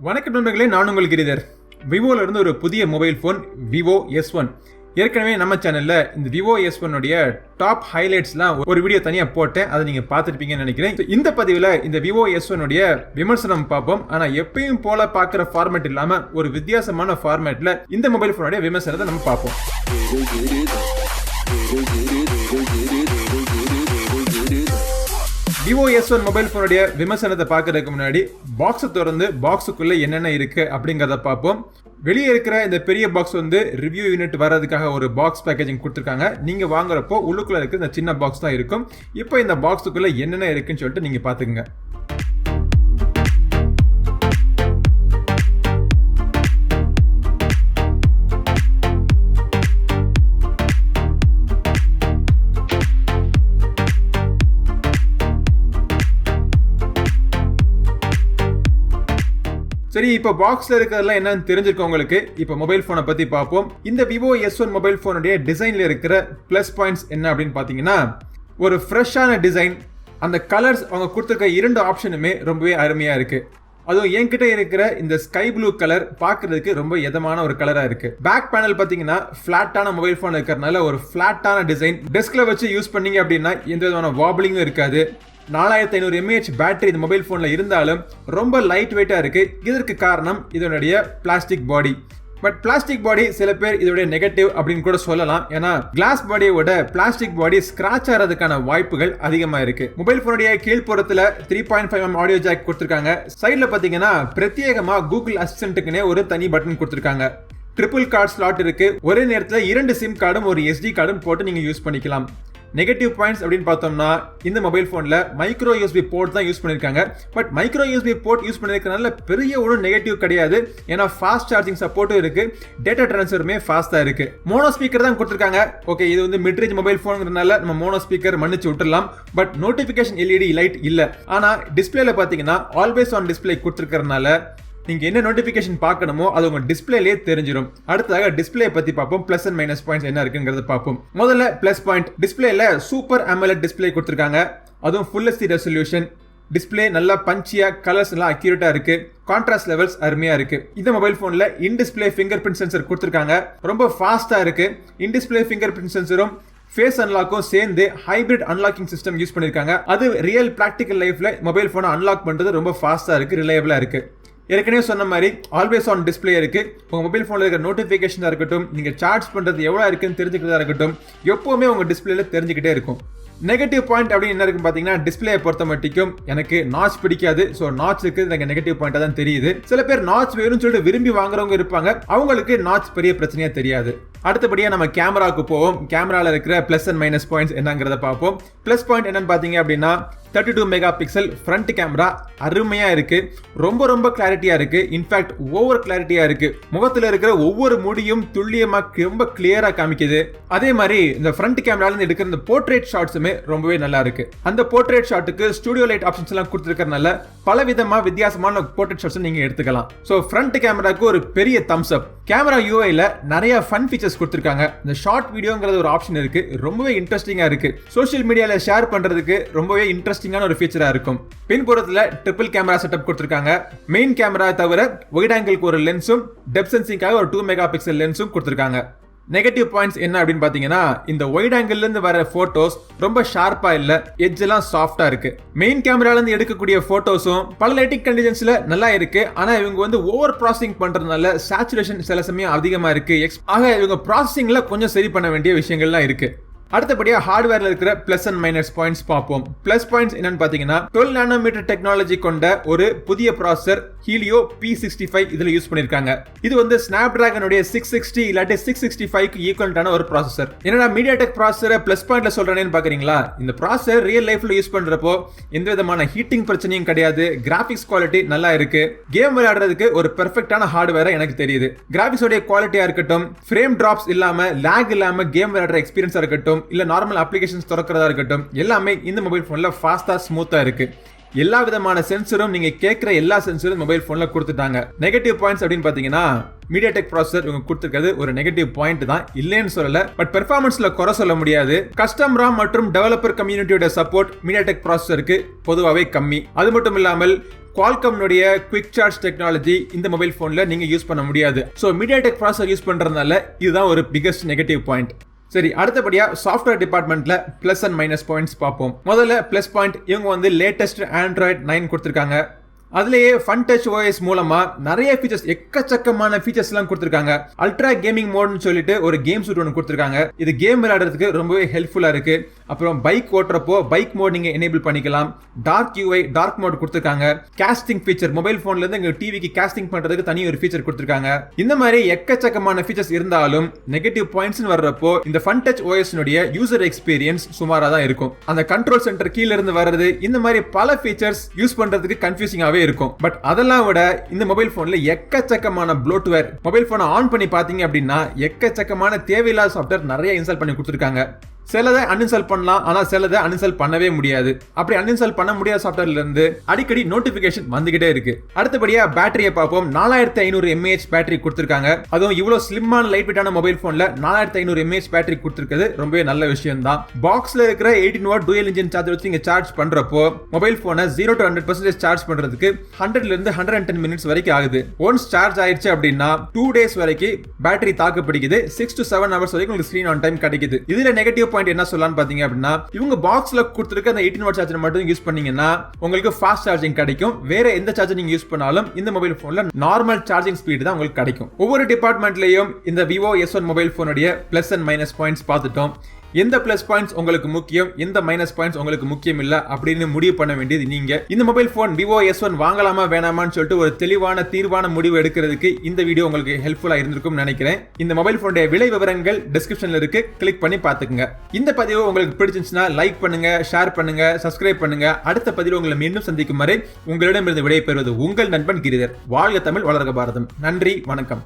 வணக்கம் நண்பர்களே, நான் உங்கள் கிரிதர். விவோல இருந்து ஒரு புதிய மொபைல் ஃபோன் Vivo S1. ஏற்கனவே நம்ம சேனல்ல இந்த Vivo S1 உடைய டாப் ஹைலைட்ஸ்லாம் ஒரு வீடியோ தனியா போட்டேன். அதை நீங்க பார்த்துருப்பீங்கன்னு நினைக்கிறேன். இந்த பதிவில் இந்த Vivo S1 உடைய விமர்சனம் பார்ப்போம். ஆனா எப்பயும் போல பார்க்குற ஃபார்மேட் இல்லாம ஒரு வித்தியாசமான ஃபார்மேட்ல இந்த மொபைல் ஃபோனுடைய விமர்சனத்தை நம்ம பார்ப்போம். Vivo S1 மொபைல் ஃபோனுடைய விமர்சனத்தை பார்க்கறதுக்கு முன்னாடி பாக்ஸை திறந்து பாக்ஸுக்குள்ள என்னென்ன இருக்கு அப்படிங்கிறத பார்ப்போம். வெளியே இருக்கிற இந்த பெரிய பாக்ஸ் வந்து ரிவ்யூ யூனிட் வர்றதுக்காக ஒரு பாக்ஸ் பேக்கேஜிங் கொடுத்துருக்காங்க. நீங்க வாங்குறப்போ உள்ளுக்குள்ள இருக்கிற இந்த சின்ன பாக்ஸ் தான் இருக்கும். இப்போ இந்த பாக்ஸுக்குள்ள என்னென்ன இருக்குன்னு சொல்லிட்டு நீங்க பாத்துக்கங்க. சரி, இப்போ பாக்ஸ்ல இருக்கிறதெல்லாம் என்னன்னு தெரிஞ்சிருக்கும் உங்களுக்கு. இப்போ மொபைல் போனை பத்தி பார்ப்போம். இந்த Vivo S1 மொபைல் போனுடைய டிசைன்ல இருக்கிற பிளஸ் பாயிண்ட்ஸ் என்ன அப்படின்னு பாத்தீங்கன்னா, ஒரு ஃப்ரெஷ்ஷான டிசைன். அந்த கலர்ஸ் அவங்க கொடுத்துருக்க இரண்டு ஆப்ஷனுமே ரொம்பவே அருமையா இருக்கு. அதுவும் என்கிட்ட இருக்கிற இந்த ஸ்கை ப்ளூ கலர் பார்க்கறதுக்கு ரொம்ப எதமான ஒரு கலரா இருக்கு. பேக் பேனல் பாத்தீங்கன்னா பிளாட்டான மொபைல் போன் இருக்கிறதுனால ஒரு பிளாட்டான டிசைன். டெஸ்க்ல வச்சு யூஸ் பண்ணீங்க அப்படின்னா எந்த விதமான வாபிளிங்கும் இருக்காது. 4500 mAh பேட்டரி இந்த மொபைல் போன்ல இருந்தாலும் ரொம்ப லைட் வெயிட்டா இருக்கு. இதற்கு காரணம் இதனுடைய plastic body. But plastic body சில பேர் இதோட நெகட்டிவ் அப்படின்னு கூட சொல்லலாம். ஏன்னா கிளாஸ் பாடியோட பிளாஸ்டிக் பாடி ஸ்கிராச் ஆகிறதுக்கான வாய்ப்புகள் அதிகமா இருக்கு. மொபைல் போனுடைய கீழ்ப்புறத்துல 3.5mm ஆடியோ ஜாக் கொடுத்திருக்காங்க. சைட்ல பாத்தீங்கன்னா பிரத்யேகமா கூகுள் அசிஸ்டன்ட்டுக்குனே ஒரு தனி பட்டன் கொடுத்திருக்காங்க. ட்ரிபிள் கார்டு ஸ்லாட் இருக்கு. ஒரே நேரத்தில் 2 சிம் கார்டும் ஒரு SD கார்டும் போட்டு நீங்க யூஸ் பண்ணிக்கலாம். நெகட்டிவ் பாயிண்ட்ஸ் அப்படின்னு பார்த்தோம்னா, இந்த மொபைல் போன்ல மைக்ரோ USB போர்ட் தான் யூஸ் பண்ணிருக்காங்க. But micro USB port use பண்ணிருக்கனால பெரிய ஒரு நெகட்டிவ் கிடையாது. ஏன்னா ஃபாஸ்ட் சார்ஜிங் சப்போர்ட்டும் இருக்கு. டேட்டா டிரான்ஸ்ஃபருமே ஃபாஸ்டா இருக்கு. மோனோ ஸ்பீக்கர் தான் கொடுத்திருக்காங்க. ஓகே, இது வந்து மிட் ரேஞ்ச் மொபைல் போன்ங்கிறதுனால நம்ம மோனோ ஸ்பீக்கர் மன்னிச்சு விட்டுறலாம். பட் நோட்டிபிகேஷன் LED லைட் இல்ல. ஆனா டிஸ்பிளேல பாத்தீங்கன்னா ஆல்வேஸ் ஆன் டிஸ்பிளே கொடுத்திருக்கறனால நீங்க என்ன நோட்டிபிகேஷன் பார்க்கணுமோ அது உங்க டிஸ்பிளேலயே தெரிஞ்சிடும். அடுத்ததாக டிஸ்பிளே பத்தி பார்ப்போம். பிளஸ் அண்ட் மைனஸ் பாயிண்ட்ஸ் என்ன இருக்குங்கிறத பார்ப்போம். முதல்ல பிளஸ் பாயிண்ட், டிஸ்பிளேல சூப்பர் AMOLED டிஸ்பிளே கொடுத்திருக்காங்க. அதுவும் ஃபுல் HD ரெசல்யூஷன். டிஸ்பிளே நல்லா பஞ்சியா, கலர்ஸ் எல்லாம் அக்யூரேட்டா இருக்கு. கான்ட்ராஸ்ட் லெவல்ஸ் அருமையா இருக்கு. இந்த மொபைல் போன்ல in display fingerprint sensor கொடுத்திருக்காங்க. ரொம்ப ஃபாஸ்டா இருக்கு. இன் டிஸ்பிளே ஃபிங்கர் பிரிண்ட் சென்சரும் ஃபேஸ் அன்லாக்கும் சேர்ந்து ஹைபிரிட் அன்லாக்கிங் சிஸ்டம் யூஸ் பண்ணிருக்காங்க. அது ரியல் பிராக்டிகல் லைஃப்ல மொபைல் போனை அன்லாக் பண்றது ரொம்ப ஃபாஸ்டா இருக்கு, ரிலையபிளா இருக்கு. ஏற்கனவே சொன்ன மாதிரி ஆல்வேஸ் ஆன் டிஸ்பிளே இருக்கு. உங்க மொபைல் போன்ல இருக்கிற நோட்டிபிகேஷனா இருக்கட்டும், நீங்க சார்ஜ் பண்றது எவ்வளவு இருக்குன்னு தெரிஞ்சுக்கிறதா இருக்கட்டும், எப்பவுமே உங்க டிஸ்பிளேல தெரிஞ்சுக்கிட்டே இருக்கும். நெகட்டிவ் பாயிண்ட் அப்படின்னு என்ன இருக்கு பாத்தீங்கன்னா, டிஸ்பிளே பொறுத்த மட்டும் எனக்கு நாட்ச் பிடிக்காது. ஸோ நாட்ச் இருக்குது எனக்கு நெகட்டிவ் பாயிண்டா தான் தெரியுது. சில பேர் நாட்ச் வேணும்னு சொல்லிட்டு விரும்பி வாங்குறவங்க இருப்பாங்க. அவங்களுக்கு நாட்ச் பெரிய பிரச்சனையா தெரியாது. அடுத்தபடியா நம்ம கேமராவுக்கு போவோம். கேமரால இருக்கிற பிளஸ் அண்ட் மைனஸ் பாயிண்ட்ஸ் என்னங்கிறத பார்ப்போம். பிளஸ் பாயிண்ட் என்னன்னு பாத்தீங்க அப்படின்னா, 32 மெகா பிக்சல் ஃப்ரண்ட் கேமரா அருமையா இருக்கு. ரொம்ப ரொம்ப கிளாரிட்டியா இருக்கு. இன்ஃபேக்ட் ஓவர் கிளாரிட்டியா இருக்கு. முகத்துல இருக்கிற ஒவ்வொரு முடியும் துல்லியமா ரொம்ப கிளியரா காமிக்குது. அதே மாதிரி இந்த ஃப்ரண்ட் கேமரால இருந்து எடுக்கிற இந்த போர்ட்ரேட் ஷாட்ஸுமே ரொம்பவே நல்லா இருக்கு. அந்த போர்ட்ரேட் ஷாட்டுக்கு ஸ்டுடியோ லைட் ஆப்ஷன்ஸ் எல்லாம் கொடுத்திருக்கறனால பல விதமா வித்தியாசமான போர்ட்ரேட் ஷாட்ஸ் நீங்க எடுத்துக்கலாம். சோ ஃப்ரண்ட் கேமராக்கு ஒரு பெரிய தம்ஸ் அப். கேமரா UIல நிறைய ஃபன் ஃபீச்சர்ஸ் கொடுத்திருக்காங்க. இந்த ஷார்ட் வீடியோங்கிறது ஒரு ஆப்ஷன் இருக்கு. ரொம்பவே இன்ட்ரெஸ்டிங்கா இருக்கு. சோஷியல் மீடியால ஷேர் பண்றதுக்கு ரொம்பவே இன்ட்ரெஸ்டிங்கான ஒரு ஃபீச்சரா இருக்கும். பின்புறத்துல ட்ரிபிள் கேமரா செட்டப் கொடுத்திருக்காங்க. மெயின் கேமரா தவிர வைட் ஆங்கிளுக்கு ஒரு லென்ஸும் டெப்த் சென்சிங்காக ஒரு 2 மெகா பிக்சல் லென்ஸும் கொடுத்திருக்காங்க. நெகட்டிவ் பாயிண்ட்ஸ் என்ன அப்படின்னு பாத்தீங்கன்னா, இந்த வைட் ஆங்கிள் இருந்து வர போட்டோஸ் ரொம்ப ஷார்ப்பா இல்ல, எட்ஜ் எல்லாம் சாஃப்டா இருக்கு. மெயின் கேமரால இருந்து எடுக்கக்கூடிய போட்டோஸும் பல லைட்டிங் கண்டிஷன்ஸ்ல நல்லா இருக்கு. ஆனா இவங்க வந்து ஓவர் ப்ராசஸிங் பண்றதுனால சேச்சுரேஷன் சில சமயம் அதிகமா இருக்கு. ஆக இவங்க ப்ராசஸிங்ல கொஞ்சம் சரி பண்ண வேண்டிய விஷயங்கள்லாம் இருக்கு. அடுத்தபடியா ஹார்ட்வேர்ல இருக்கிற பிளஸ் அண்ட் மைனஸ் பாயிண்ட்ஸ் பார்ப்போம். பிளஸ் பாயிண்ட்ஸ் என்னன்னு பாத்தீங்கன்னா, 12 நானோமீட்டர் டெக்னாலஜி கொண்ட ஒரு புதிய ப்ராசஸர் ஹீலியோ P65 இதுல யூஸ் பண்ணிருக்காங்க. இது வந்து ஸ்னாப்டிராகனுடைய 660 இல்லாட்டி 665க்கு ஈக்குவலன்டான ஒரு ப்ராசஸர். என்னடா மீடியாடெக் ப்ராசஸரை பிளஸ் பாயிண்ட்ல சொல்றேன்னு பாக்குறீங்களா? இந்த ப்ராசஸர் ரியல் லைஃப்ல யூஸ் பண்றப்போ எந்த விதமான ஹீட்டிங் பிரச்சனையும் கிடையாது. கிராபிக்ஸ் குவாலிட்டி நல்லா இருக்கு. கேம் விளையாடுறதுக்கு ஒரு பெர்ஃபெக்ட்டான ஹார்ட்வேரா எனக்கு தெரியுது. கிராபிக்ஸ் உடைய குவாலிட்டியா இருக்கட்டும், ஃப்ரேம் டிராப்ஸ் இல்லாம, லாக் இல்லாம கேம் விளையாடுற எக்ஸ்பீரியன்ஸா இருக்கட்டும், இல்ல நார்மல் அப்ளிகேஷன்ஸ் திறக்கிறதா இருக்கட்டும், எல்லாமே இந்த மொபைல் போன்ல ஃபாஸ்டா ஸ்மூத்தா இருக்கு. எல்லா விதமான சென்சரும் நீங்க கேட்கிற எல்லா சென்சரும் மொபைல் போன்ல கொடுத்துட்டாங்க. நெகட்டிவ் பாயிண்ட்ஸ் அப்படின்னு பாத்தீங்கன்னா மீடியாடெக் ப்ராசஸர் இவங்க கொடுத்திருக்கிறது ஒரு நெகட்டிவ் பாயிண்ட் தான், இல்லைன்னு சொல்லல. பட் பெர்ஃபார்மன்ஸ்ல குறை சொல்ல முடியாது. கஸ்டம் ராம் மற்றும் டெவலப்பர் கம்யூனிட்டியோட சப்போர்ட் மீடியாடெக் ப்ராசஸருக்கு பொதுவாகவே கம்மி. அது மட்டும் இல்லாமல் குவால்காம்னுடைய குவிக் சார்ஜ் டெக்னாலஜி இந்த மொபைல் போன்ல நீங்க யூஸ் பண்ண முடியாது. சோ மீடியாடெக் ப்ராசஸர் யூஸ் பண்றதுனால இதுதான் ஒரு பிகெஸ்ட் நெகட்டிவ் பாயிண்ட். சரி, அடுத்தபடியா சாஃப்ட்வேர் டிபார்ட்மெண்ட்ல பிளஸ் அண்ட் மைனஸ் பாயிண்ட்ஸ் பார்ப்போம். முதல்ல பிளஸ் பாயிண்ட், இவங்க வந்து லேட்டஸ்ட் ஆண்ட்ராய்டு 9 கொடுத்திருக்காங்க. அதுலயே ஃபன் டச் ஓஎஸ் மூலமா நிறைய ஃபீச்சர்ஸ், எக்கச்சக்கமான ஃபீச்சர்ஸ் எல்லாம் கொடுத்திருக்காங்க. அல்ட்ரா கேமிங் மோட்னு சொல்லிட்டு ஒரு கேம் சூட் ஒன்று கொடுத்திருக்காங்க. இது கேம் விளையாடுறதுக்கு ரொம்பவே ஹெல்ப்ஃபுல்லா இருக்கு. அப்புறம் பைக் ஓட்டுறப்போ பைக் மோட் நீங்க எனேபிள் பண்ணிக்கலாம். டார்க் யூஐ டார்க் மோட் கொடுத்திருக்காங்க. காஸ்டிங் ஃபீச்சர், மொபைல் போன்ல இருந்து எங்க டிவிக்கு காஸ்டிங் பண்றதுக்கு தனி ஒரு ஃபீச்சர் கொடுத்திருக்காங்க. இந்த மாதிரி எக்கச்சக்கமான ஃபீச்சர்ஸ் இருந்தாலும் நெகட்டிவ் பாயிண்ட்ஸ் வர்றப்போ இந்த fun touch OS user experience சுமாரா தான் இருக்கும். அந்த கண்ட்ரோல் சென்டர் கீழ இருந்து வர்றது, இந்த மாதிரி பல ஃபீச்சர்ஸ் யூஸ் பண்றதுக்கு கன்ஃபியூசிங்காவே இருக்கும். பட் அதெல்லாம் விட இந்த மொபைல் போன்ல எக்கச்சக்கமான ப்ளோட்வேர், மொபைல் போனை ஆன் பண்ணி பாத்தீங்க அப்படின்னா எக்கச்சக்கமான தேவையில்லாத சாஃப்ட்வேர் நிறைய இன்ஸ்டால் பண்ணி கொடுத்திருக்காங்க. சிலதை அன்இன்ஸ்டால் பண்ணலாம், ஆனா சிலதை அன்இன்ஸ்டால் பண்ணவே முடியாது. அப்படி அன்இன்ஸ்டால் பண்ண முடியாத சாஃப்ட்வேர்ல இருந்து அடிக்கடி நோட்டிபிகேஷன் வந்துகிட்டே இருக்கு. அடுத்தபடியா பேட்டரியை பார்ப்போம். 4500 mAh பேட்டரி கொடுத்திருக்காங்க. அதுவும் இவ்வளவு ஸ்லிம்மான லைட் வெயிட்டான மொபைல் போன்ல 4500 mAh பேட்டரி கொடுத்திருக்கிறது ரொம்பவே நல்ல விஷயம் தான். பாக்ஸ்ல இருக்கிற 18 வாட் டூயல் இன்ஜின் சார்ஜர் வச்சு நீங்க சார்ஜ் பண்றப்போ மொபைல் போனை 0 to 100% சார்ஜ் பண்றதுக்கு 100 இருந்து 110 மினிட்ஸ் வரைக்கும் ஆகுது. ஒன்ஸ் சார்ஜ் ஆயிடுச்சு அப்படின்னா 2 days வரைக்கும் பேட்டரி தாக்கு பிடிக்குது. 6 to 7 hours வரைக்கும் உங்களுக்கு ஸ்கிரீன் ஆன் டைம் கிடைக்குது. இதுல நெகட்டிவ் என்ன சொல்லலாம்னு பாத்தீங்க அப்படின்னா, இவங்க பாக்ஸ்ல கொடுத்திருக்க அந்த 18 வாட் சார்ஜர் மட்டும் யூஸ் பண்ணீங்கன்னா உங்களுக்கு ஃபாஸ்ட் சார்ஜிங் கிடைக்கும். வேற எந்த சார்ஜர் நீங்க யூஸ் பண்ணாலும் இந்த மொபைல் போன்ல நார்மல் சார்ஜிங் ஸ்பீட் தான் உங்களுக்கு கிடைக்கும். ஒவ்வொரு டிபார்ட்மெண்ட்லயும் இந்த Vivo S1 மொபைல் போனுடைய பிளஸ் அண்ட் மைனஸ் பாயிண்ட்ஸ் பார்த்துட்டோம். எந்த பிளஸ் பாயிண்ட்ஸ் உங்களுக்கு முக்கியம், எந்த மைனஸ் பாயிண்ட்ஸ் உங்களுக்கு முக்கியம் இல்ல அப்படின்னு முடிவு பண்ண வேண்டியது நீங்க. இந்த மொபைல் போன் Vivo S1 வாங்கலாமா வேணாமான்னு சொல்லிட்டு ஒரு தெளிவான தீர்வான முடிவு எடுக்கிறதுக்கு இந்த வீடியோ உங்களுக்கு ஹெல்ப்ஃபுல்லா இருந்திருக்கும் நினைக்கிறேன். இந்த மொபைல் போனுடைய விலை விவரங்கள் டிஸ்கிரிப்ஷன்ல இருக்கு, கிளிக் பண்ணி பாத்துக்கங்க. இந்த பதிவு உங்களுக்கு பிடிச்சிருந்துச்சுன்னா லைக் பண்ணுங்க, ஷேர் பண்ணுங்க, சப்ஸ்கிரைப் பண்ணுங்க. அடுத்த பதிவு உங்களை மீண்டும் சந்திக்கும் வரை உங்களிடமிருந்து விடைபெறுவது உங்கள் நண்பன் கிரிதர். வாழ்க தமிழ், வளர்க பாரதம். நன்றி, வணக்கம்.